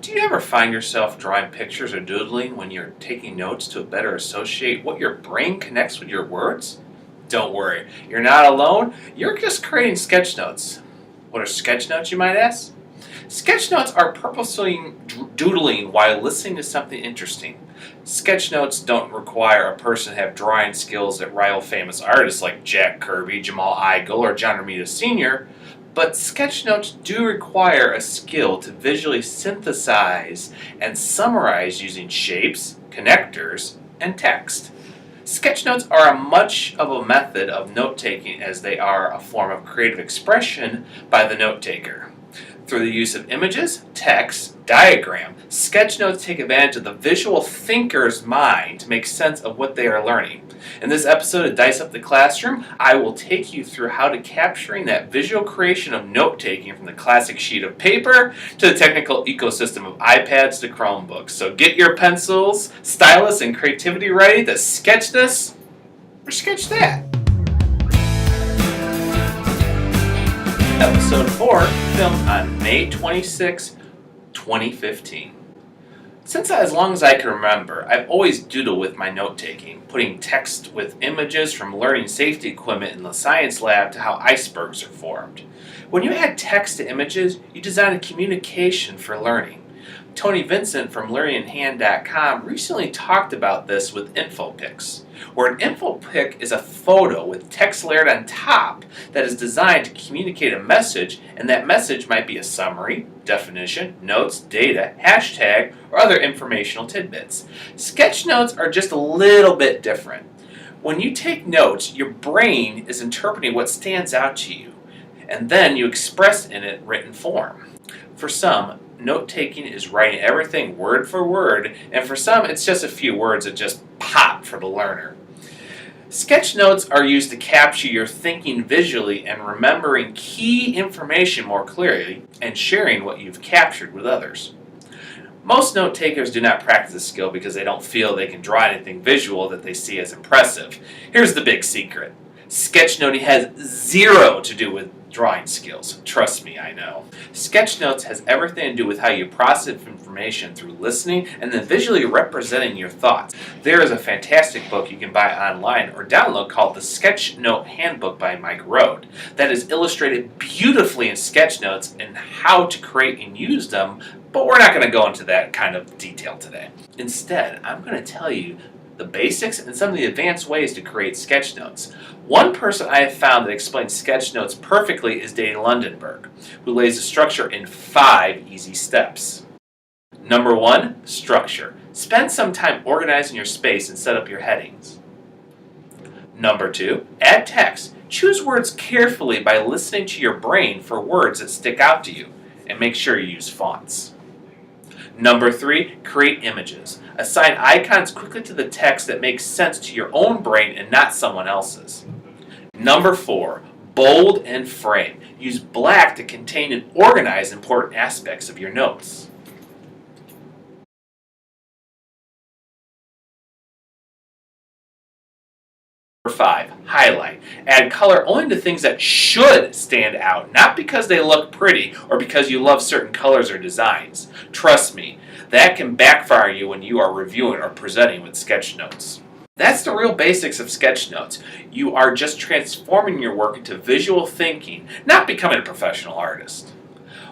Do you ever find yourself drawing pictures or doodling when you're taking notes to better associate what your brain connects with your words? Don't worry, you're not alone. You're just creating sketch notes. What are sketch notes, you might ask? Sketch notes are purposefully doodling while listening to something interesting. Sketch notes don't require a person to have drawing skills that rival famous artists like Jack Kirby, Jamal Igle, or John Romita Sr., but sketch notes do require a skill to visually synthesize and summarize using shapes, connectors, and text. Sketch notes are much of a method of note-taking as they are a form of creative expression by the note-taker. Through the use of images, text, diagram, sketch notes take advantage of the visual thinker's mind to make sense of what they are learning. In this episode of Dice Up the Classroom, I will take you through how to capturing that visual creation of note-taking from the classic sheet of paper to the technical ecosystem of iPads to Chromebooks. So get your pencils, stylus, and creativity ready to sketch this or sketch that. Episode 4, filmed on May 26, 2015. Since as long as I can remember, I've always doodled with my note-taking, putting text with images from learning safety equipment in the science lab to how icebergs are formed. When you add text to images, you design a communication for learning. Tony Vincent from LearningInHand.com recently talked about this with InfoPics, where an InfoPic is a photo with text layered on top that is designed to communicate a message, and that message might be a summary, definition, notes, data, hashtag, or other informational tidbits. Sketch notes are just a little bit different. When you take notes, your brain is interpreting what stands out to you, and then you express in it written form. For some, note-taking is writing everything word for word, and for some it's just a few words that just pop for the learner. Sketch notes are used to capture your thinking visually and remembering key information more clearly and sharing what you've captured with others. Most note-takers do not practice this skill because they don't feel they can draw anything visual that they see as impressive. Here's the big secret. Sketchnoting has zero to do with drawing skills. Trust me, I know. Sketchnotes has everything to do with how you process information through listening and then visually representing your thoughts. There is a fantastic book you can buy online or download called the Sketchnote Handbook by Mike Rohde that is illustrated beautifully in Sketchnotes and how to create and use them, but we're not going to go into that kind of detail today. Instead, I'm going to tell you the basics and some of the advanced ways to create sketch notes. One person I have found that explains sketch notes perfectly is Dane Lundenberg, who lays the structure in 5 easy steps. Number 1, structure. Spend some time organizing your space and set up your headings. Number 2, add text. Choose words carefully by listening to your brain for words that stick out to you, and make sure you use fonts. Number 3, create images. Assign icons quickly to the text that makes sense to your own brain and not someone else's. Number 4, bold and frame. Use black to contain and organize important aspects of your notes. Number 5, highlight. Add color only to things that should stand out, not because they look pretty or because you love certain colors or designs. Trust me, that can backfire you when you are reviewing or presenting with sketch notes. That's the real basics of sketch notes. You are just transforming your work into visual thinking, not becoming a professional artist.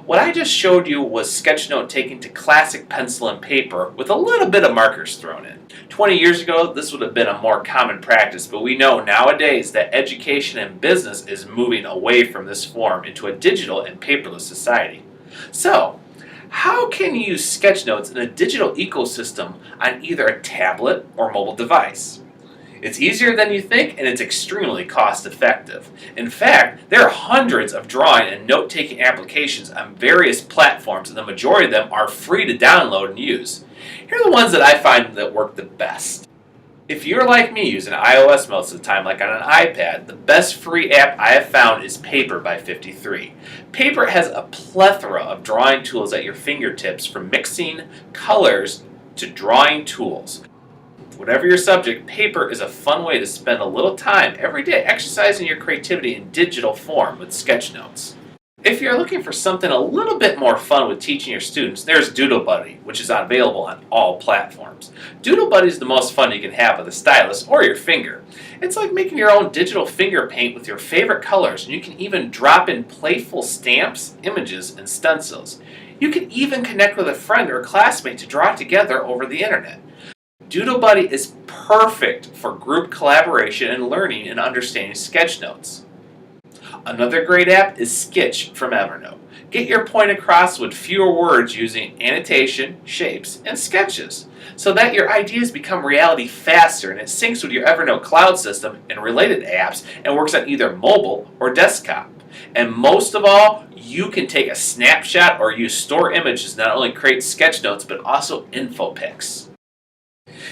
What I just showed you was sketch note taken to classic pencil and paper with a little bit of markers thrown in. 20 years ago, this would have been a more common practice, but we know nowadays that education and business is moving away from this form into a digital and paperless society. So, how can you use sketch notes in a digital ecosystem on either a tablet or mobile device? It's easier than you think, and it's extremely cost effective. In fact, there are hundreds of drawing and note-taking applications on various platforms, and the majority of them are free to download and use. Here are the ones that I find that work the best. If you're like me using iOS most of the time, like on an iPad, the best free app I have found is Paper by 53. Paper has a plethora of drawing tools at your fingertips, from mixing colors to drawing tools. Whatever your subject, Paper is a fun way to spend a little time every day exercising your creativity in digital form with sketch notes. If you're looking for something a little bit more fun with teaching your students, there's Doodle Buddy, which is available on all platforms. Doodle Buddy is the most fun you can have with a stylus or your finger. It's like making your own digital finger paint with your favorite colors, and you can even drop in playful stamps, images, and stencils. You can even connect with a friend or classmate to draw together over the internet. Doodle Buddy is perfect for group collaboration and learning and understanding sketchnotes. Another great app is Skitch from Evernote. Get your point across with fewer words using annotation, shapes, and sketches, so that your ideas become reality faster and it syncs with your Evernote cloud system and related apps and works on either mobile or desktop. And most of all, you can take a snapshot or use store images to not only create sketchnotes but also info pics.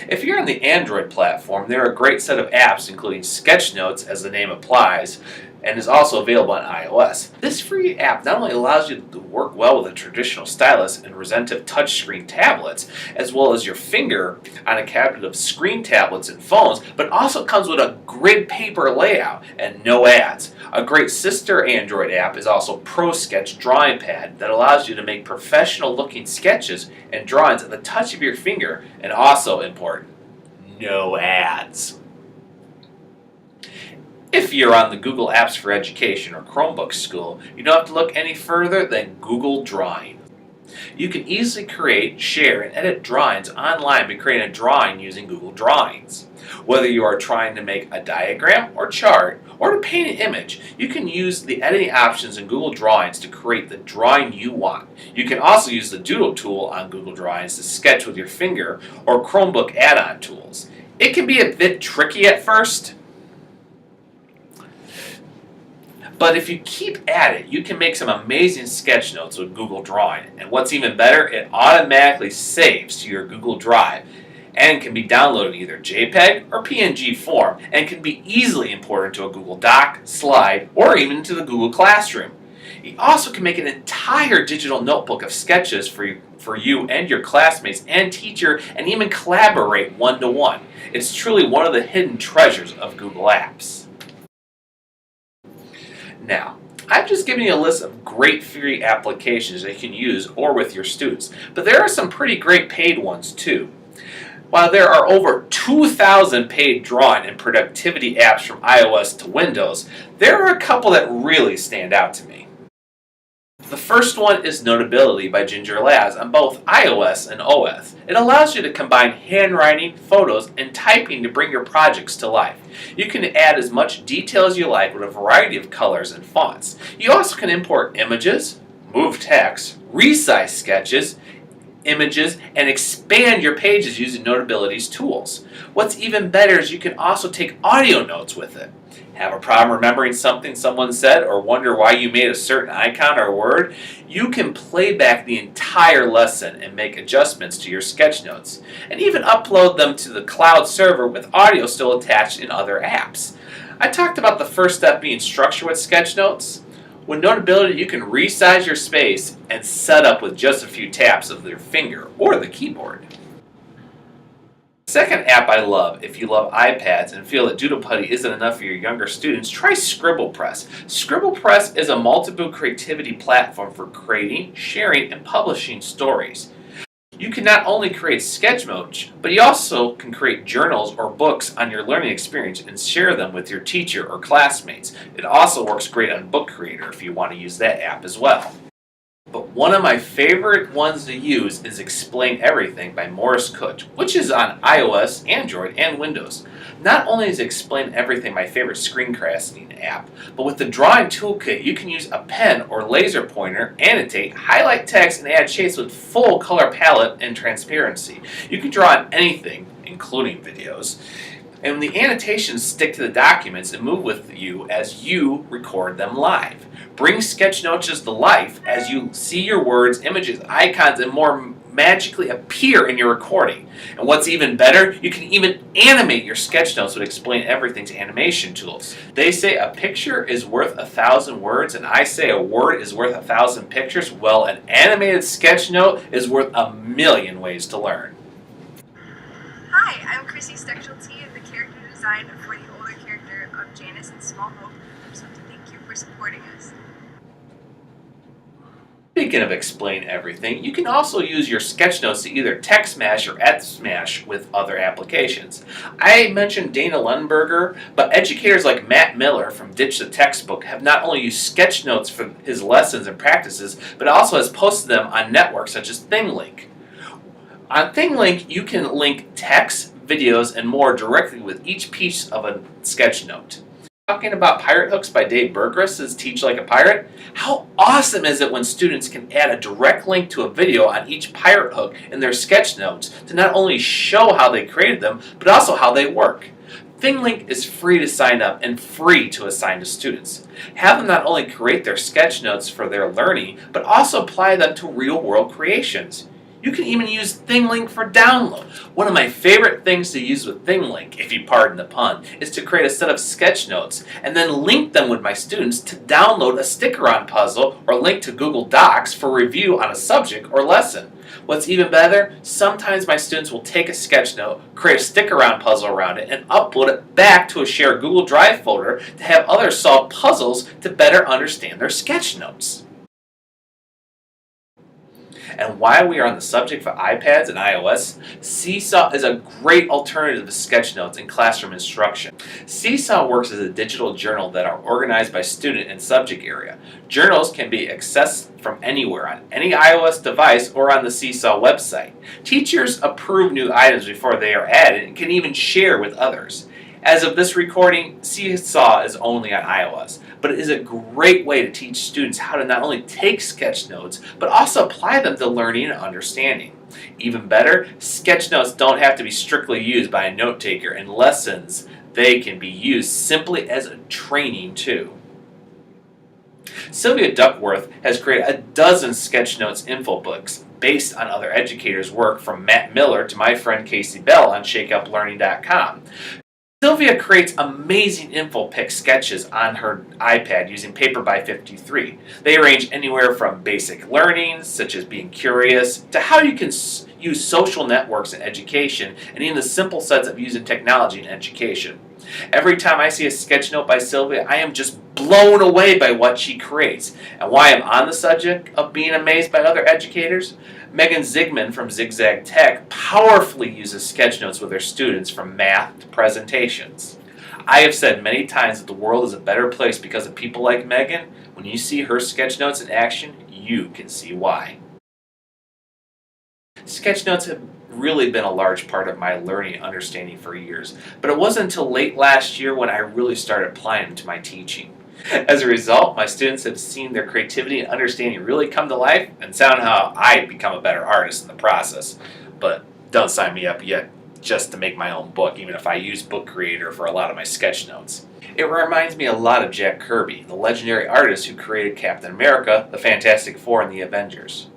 If you're on the Android platform, there are a great set of apps including Sketchnotes, as the name implies, and is also available on iOS. This free app not only allows you to work well with a traditional stylus and retentive touchscreen tablets, as well as your finger on a cabinet of screen tablets and phones, but also comes with a grid paper layout and no ads. A great sister Android app is also Pro Sketch Drawing Pad that allows you to make professional looking sketches and drawings at the touch of your finger, and also important, no ads. If you're on the Google Apps for Education or Chromebooks School, you don't have to look any further than Google Drawing. You can easily create, share, and edit drawings online by creating a drawing using Google Drawings. Whether you are trying to make a diagram or chart, or to paint an image, you can use the editing options in Google Drawings to create the drawing you want. You can also use the Doodle tool on Google Drawings to sketch with your finger or Chromebook add-on tools. It can be a bit tricky at first, but if you keep at it, you can make some amazing sketch notes with Google Drawing. And what's even better, it automatically saves to your Google Drive and can be downloaded in either JPEG or PNG form and can be easily imported to a Google Doc, Slide, or even into the Google Classroom. You also can make an entire digital notebook of sketches for you and your classmates and teacher, and even collaborate one-to-one. It's truly one of the hidden treasures of Google Apps. Now, I've just given you a list of great free applications that you can use or with your students, but there are some pretty great paid ones too. While there are over 2,000 paid drawing and productivity apps from iOS to Windows, there are a couple that really stand out to me. The first one is Notability by Ginger Labs on both iOS and OS. It allows you to combine handwriting, photos, and typing to bring your projects to life. You can add as much detail as you like with a variety of colors and fonts. You also can import images, move text, resize sketches, images, and expand your pages using Notability's tools. What's even better is you can also take audio notes with it. Have a problem remembering something someone said or wonder why you made a certain icon or word? You can play back the entire lesson and make adjustments to your sketch notes, and even upload them to the cloud server with audio still attached in other apps. I talked about the first step being structure with sketch notes. With Notability, you can resize your space and set up with just a few taps of your finger or the keyboard. The second app I love, if you love iPads and feel that Doodle Buddy isn't enough for your younger students, try Scribble Press. Scribble Press is a multiple creativity platform for creating, sharing, and publishing stories. You can not only create sketch notes, but you also can create journals or books on your learning experience and share them with your teacher or classmates. It also works great on Book Creator if you want to use that app as well. But one of my favorite ones to use is Explain Everything by Morris Kutch, which is on iOS, Android, and Windows. Not only is Explain Everything my favorite screencasting app, but with the drawing toolkit you can use a pen or laser pointer, annotate, highlight text, and add shapes with full color palette and transparency. You can draw on anything, including videos. And the annotations stick to the documents and move with you as you record them live. Bring sketchnotes to life as you see your words, images, icons, and more magically appear in your recording. And what's even better, you can even animate your sketchnotes with Explain Everything's animation tools. They say a picture is worth 1,000 words, and I say a word is worth 1,000 pictures. Well, an animated sketchnote is worth 1,000,000 ways to learn. Hi, I'm Chrissy Stechelty, the character design for the older character of Janice in Small Hope. I just want to thank you for supporting us. Speaking of explain everything, you can also use your Sketchnotes to either text smash or add smash with other applications. I mentioned Dana Lundberger, but educators like Matt Miller from Ditch the Textbook have not only used Sketchnotes for his lessons and practices, but also has posted them on networks such as ThingLink. On ThingLink, you can link text, videos, and more directly with each piece of a Sketchnote. Talking about Pirate Hooks by Dave Bergris' Teach Like a Pirate, how awesome is it when students can add a direct link to a video on each pirate hook in their Sketchnotes to not only show how they created them, but also how they work. ThingLink is free to sign up and free to assign to students. Have them not only create their Sketchnotes for their learning, but also apply them to real-world creations. You can even use ThingLink for download. One of my favorite things to use with ThingLink, if you pardon the pun, is to create a set of Sketchnotes and then link them with my students to download a sticker-on puzzle or link to Google Docs for review on a subject or lesson. What's even better, sometimes my students will take a Sketchnote, create a sticker-on puzzle around it, and upload it back to a shared Google Drive folder to have others solve puzzles to better understand their Sketchnotes. And while we are on the subject for iPads and iOS, Seesaw is a great alternative to Sketchnotes in classroom instruction. Seesaw works as a digital journal that are organized by student and subject area. Journals can be accessed from anywhere on any iOS device or on the Seesaw website. Teachers approve new items before they are added and can even share with others. As of this recording, Seesaw is only on iOS, but it is a great way to teach students how to not only take Sketchnotes, but also apply them to learning and understanding. Even better, Sketchnotes don't have to be strictly used by a note taker in lessons. They can be used simply as a training too. Sylvia Duckworth has created a dozen Sketchnotes info books based on other educators' work, from Matt Miller to my friend Casey Bell on ShakeUpLearning.com. Sylvia creates amazing info-pick sketches on her iPad using Paper by 53. They range anywhere from basic learning, such as being curious, to how you can use social networks in education, and even the simple sets of using technology in education. Every time I see a sketchnote by Sylvia, I am just blown away by what she creates. And why I'm on the subject of being amazed by other educators, Megan Zigman from Zigzag Tech powerfully uses Sketchnotes with her students from math to presentations. I have said many times that the world is a better place because of people like Megan. When you see her Sketchnotes in action, you can see why. Sketchnotes have really been a large part of my learning and understanding for years, but it wasn't until late last year when I really started applying them to my teaching. As a result, my students have seen their creativity and understanding really come to life, and somehow I've become a better artist in the process. But don't sign me up yet just to make my own book, even if I use Book Creator for a lot of my Sketchnotes. It reminds me a lot of Jack Kirby, the legendary artist who created Captain America, the Fantastic Four, and the Avengers.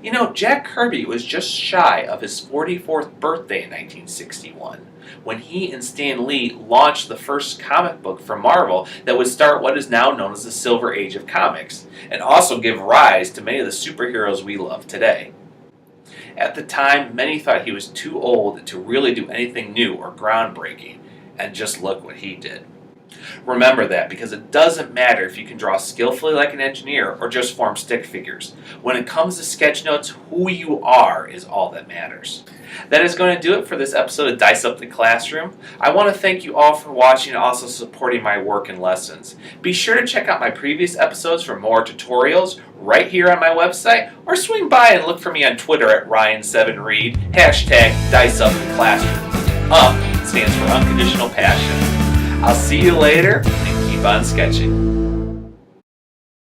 You know, Jack Kirby was just shy of his 44th birthday in 1961 when he and Stan Lee launched the first comic book for Marvel that would start what is now known as the Silver Age of comics, and also give rise to many of the superheroes we love today. At the time, many thought he was too old to really do anything new or groundbreaking, and just look what he did. Remember that, because it doesn't matter if you can draw skillfully like an engineer or just form stick figures. When it comes to Sketchnotes, who you are is all that matters. That is going to do it for this episode of Dice Up the Classroom. I want to thank you all for watching and also supporting my work and lessons. Be sure to check out my previous episodes for more tutorials right here on my website, or swing by and look for me on Twitter at Ryan7Reed, #DiceUpTheClassroom. UP stands for Unconditional Passion. I'll see you later, and keep on sketching.